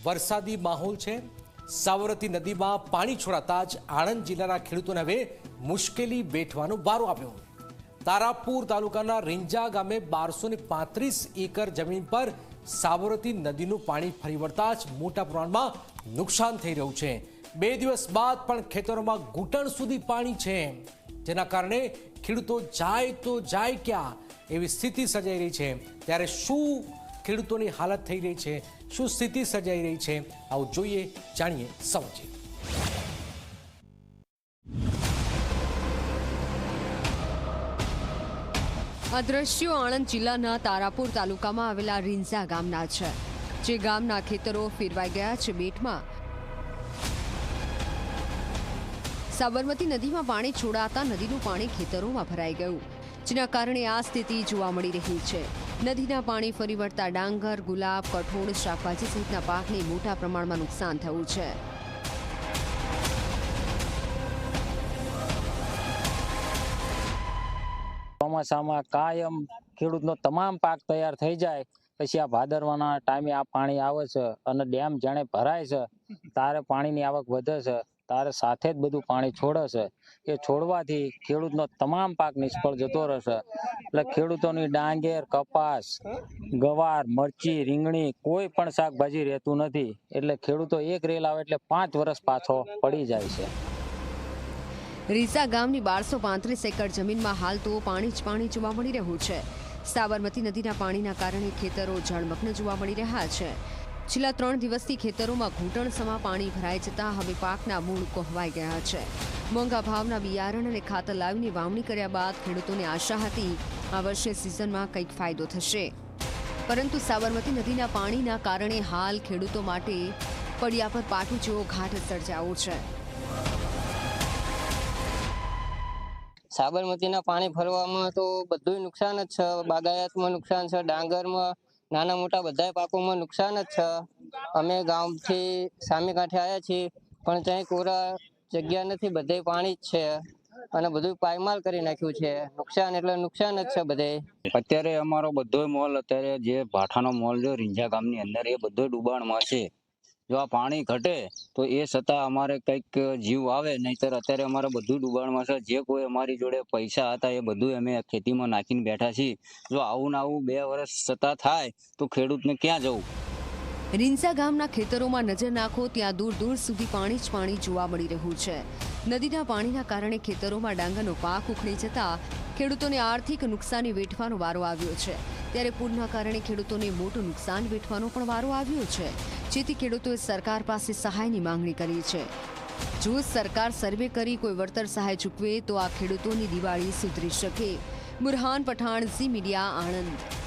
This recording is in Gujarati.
વરસાદી માહોલ છે। સાબરમતી નદીમાં પાણી છોડાતા જ આણંદ જિલ્લાના ખેડૂતોને હવે મુશ્કેલી વેઠવાનો વારો આવ્યો। તારાપુર તાલુકાના રીંજા ગામે 1235 એકર જમીન પર સાબરમતી નદીનું પાણી ફરી વળતા જ મોટા પ્રમાણમાં નુકસાન થઈ રહ્યું છે। 2 દિવસ બાદ પણ ખેતરોમાં ઘૂંટણ સુધી પાણી છે, જેના કારણે ખેડૂતો જાય તો જાય ક્યાં એવી સ્થિતિ સર્જાઈ રહી છે। ત્યારે શું ખેડૂતોની હાલત થઈ રહી છે, શું સ્થિતિ સર્જાઈ રહી છે, આવું જોઈએ, જાણીએ, સમજીએ। આ દ્રશ્યો આણંદ જિલ્લાના તારાપુર તાલુકામાં આવેલા રીંઝા ગામના છે, જે ગામના ખેતરો ફેરવાઈ ગયા છે બેટમાં। સાબરમતી નદીમાં પાણી છોડાતા નદીનું પાણી ખેતરોમાં ભરાઈ ગયું, જેના કારણે આ સ્થિતિ જોવા મળી રહી છે। નદીના પાણી ફરી વળતા ડાંગર, ગુલાબ, કઠોળ, શાકભાજી સહિતના પાકને મોટા પ્રમાણમાં નુકસાન થયું છે। ચોમાસામાં કાયમ ખેડૂતનો તમામ પાક તૈયાર થઈ જાય પછી આ ભાદરવાના ટાઈમે આ પાણી આવે છે અને ડેમ જાણે ભરાય છે તારે પાણીની આવક વધે છે, તારે સાથે જ બધું પાણી છોડે છે। એ છોડવાથી ખેડૂતનો તમામ પાક નિષ્ફળ જતો રહેશે। એટલે ખેડૂતોની ડાંગેર, કપાસ, ગવાર, મરચી, રીંગણી કોઈ પણ શાકભાજી રહેતું નથી। એટલે ખેડૂતો એક રેલ આવે એટલે 5 વર્ષ પાછો પડી જાય છે। રીંઝા ગામની 1235 એકર જમીનમાં હાલ તો પાણી જ પાણી જોવા મળી રહ્યું છે। સાબરમતી નદીના પાણીના કારણે ખેતરો જળમગ્ન જોવા મળી રહ્યા છે। છેલ્લા 3 દિવસથી ખેતરોમાં ઘૂંટણસમા પાણી ભરાઈ જતા હવે પાકના મૂળ કોહવાઈ ગયા છે। મોંઘા ભાવના બિયારણ અને ખાતર લાવીને વાવણી કર્યા બાદ ખેડૂતોને આશા હતી આ વર્ષે સિઝનમાં કંઈક ફાયદો થશે, પરંતુ સાબરમતી નદીના પાણીના કારણે હાલ ખેડૂતો માટે પડ્યા પર પાટું જેવો ઘાટ સર્જાયો છે। સાબરમતીના પાણી ફરવામાં તો બધું નુકસાન જ છે। બાગાયતમાં નુકસાન છે, ડાંગરમાં, નાના મોટા બધા પાકોમાં નુકસાન જ છે। અમે ગામથી સામે કાંઠે આવ્યા છીએ, પણ ત્યાં કોરા જગ્યા નથી, બધે પાણી જ છે અને બધું પાયમાલ કરી નાખ્યું છે। નુકસાન એટલે નુકસાન જ છે બધે। અત્યારે અમારો બધો મોલ, અત્યારે જે ભાઠાનો મોલ જો રીંઝા ગામની અંદર, એ બધો ડૂબાણમાં છે। જો આ પાણી ઘટે તો એ છતાં અમારે કંઈક જીવ આવે, નહીતર અત્યારે અમારે બધું ડૂબાણમાં છે। જે કોઈ અમારી જોડે પૈસા હતા એ બધું અમે ખેતીમાં નાખીને બેઠા છીએ। જો આવું ને આવું 2 વર્ષ છતાં થાય તો ખેડૂતને ક્યાં જવું? રીંઝા ગામના ખેતરોમાં નજર નાખો ત્યાં દૂર દૂર સુધી પાણી જ પાણી જોવા મળી રહ્યું છે। નદીના પાણીના કારણે ખેતરોમાં ડાંગરનો પાક ઉખડી જતા ખેડૂતોને આર્થિક નુકસાની વેઠવાનો વારો આવ્યો છે। ત્યારે પૂરના કારણે ખેડૂતોને મોટું નુકસાન વેઠવાનો પણ વારો આવ્યો છે, જેથી ખેડૂતોએ સરકાર પાસે સહાયની માંગણી કરી છે। જો સરકાર સર્વે કરી કોઈ વળતર સહાય ચૂકવે તો આ ખેડૂતોની દિવાળી સુધરી શકે। બુરહાન પઠાણ, ઝી મીડિયા, આણંદ।